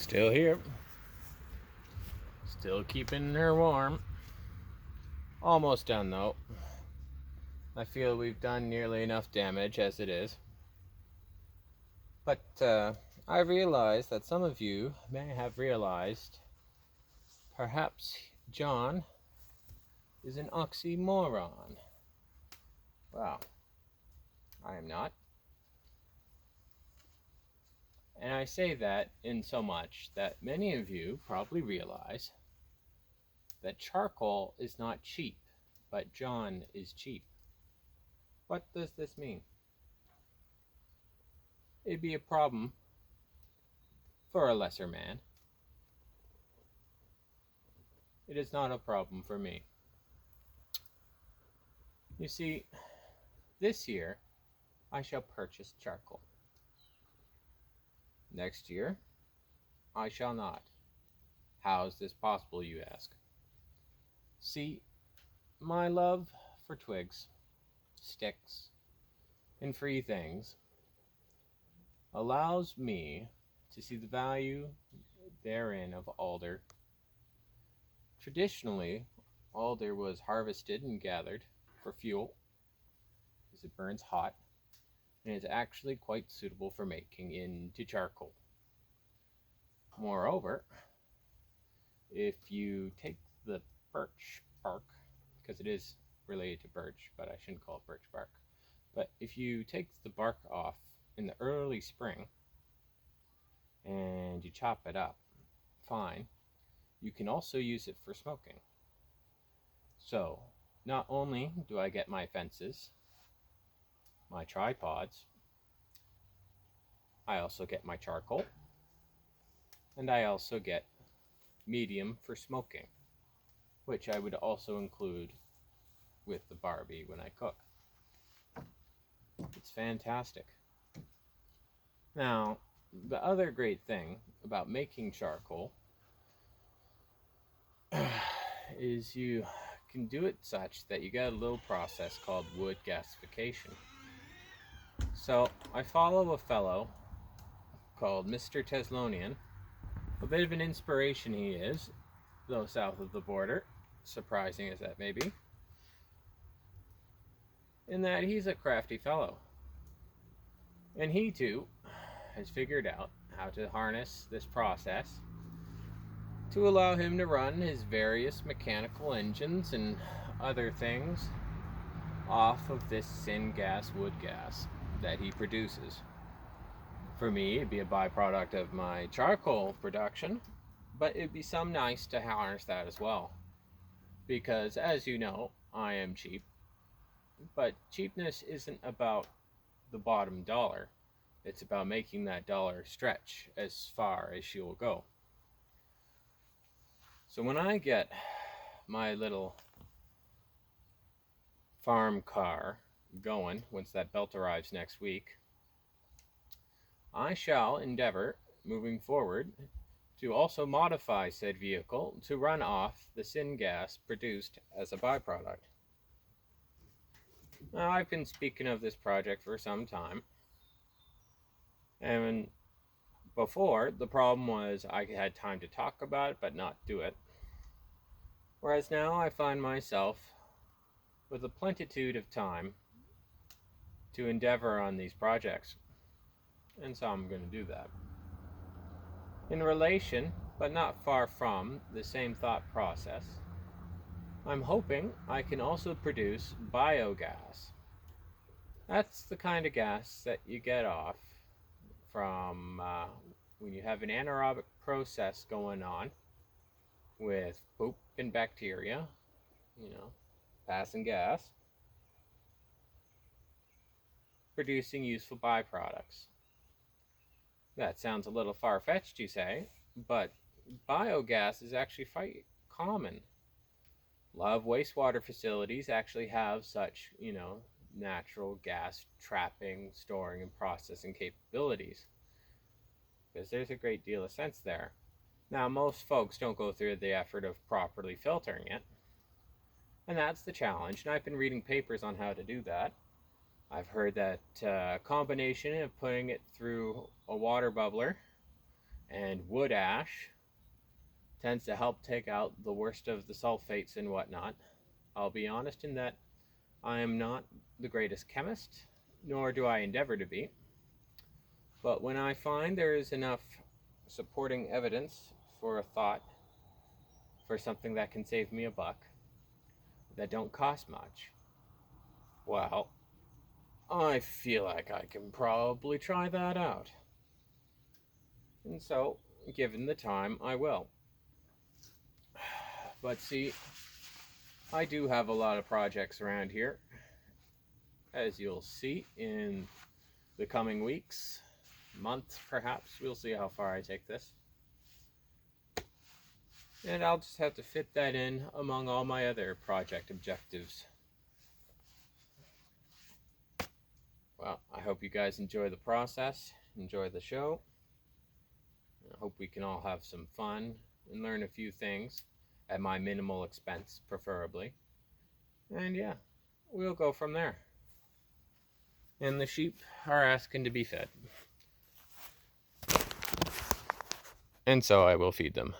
Still here. Still keeping her warm. Almost done though. I feel we've done nearly enough damage as it is. But I realize that some of you may have realized perhaps John is an oxymoron. Well, I am not. And I say that in so much that many of you probably realize that charcoal is not cheap, but John is cheap. What does this mean? It'd be a problem for a lesser man. It is not a problem for me. You see, this year I shall purchase charcoal. Next year I shall not. How is this possible, you ask? See, my love for twigs, sticks, and free things allows me to see the value therein of alder. Traditionally, alder was harvested and gathered for fuel because it burns hot and is actually quite suitable for making into charcoal. Moreover, if you take the birch bark, because it is related to birch, but I shouldn't call it birch bark, but if you take the bark off in the early spring and you chop it up fine, you can also use it for smoking. So not only do I get my fences, my tripods, I also get my charcoal, and I also get medium for smoking, which I would also include with the Barbie when I cook. It's fantastic. Now, the other great thing about making charcoal is you can do it such that you get a little process called wood gasification. So I follow a fellow called Mr. Teslonian. A bit of an inspiration he is, though south of the border, surprising as that may be, in that he's a crafty fellow. And he too has figured out how to harness this process to allow him to run his various mechanical engines and other things off of this syngas wood gas that he produces. For me, it'd be a byproduct of my charcoal production, but it'd be some nice to harness that as well. Because, as you know, I am cheap, but cheapness isn't about the bottom dollar. It's about making that dollar stretch as far as she will go. So when I get my little farm car going, once that belt arrives next week, I shall endeavor, moving forward, to also modify said vehicle to run off the syngas produced as a byproduct. Now, I've been speaking of this project for some time, and before, the problem was I had time to talk about it but not do it. Whereas now I find myself with a plenitude of time to endeavor on these projects. And so I'm going to do that. In relation, but not far from, the same thought process, I'm hoping I can also produce biogas. That's the kind of gas that you get off from when you have an anaerobic process going on with poop and bacteria, passing gas, producing useful byproducts. That sounds a little far-fetched, you say, but biogas is actually quite common. A lot of wastewater facilities actually have such, natural gas trapping, storing, and processing capabilities, because there's a great deal of sense there. Now, most folks don't go through the effort of properly filtering it, and that's the challenge, and I've been reading papers on how to do that. I've heard that combination of putting it through a water bubbler And wood ash tends to help take out the worst of the sulfates and whatnot. I'll be honest in that I am not the greatest chemist, nor do I endeavor to be. But when I find there is enough supporting evidence for a thought for something that can save me a buck, that don't cost much, well, I feel like I can probably try that out. And so, given the time, I will. But see, I do have a lot of projects around here, as you'll see in the coming weeks, months perhaps. We'll see how far I take this. And I'll just have to fit that in among all my other project objectives. Well, I hope you guys enjoy the process, enjoy the show. I hope we can all have some fun and learn a few things at my minimal expense, preferably. And yeah, we'll go from there. And the sheep are asking to be fed. And so I will feed them.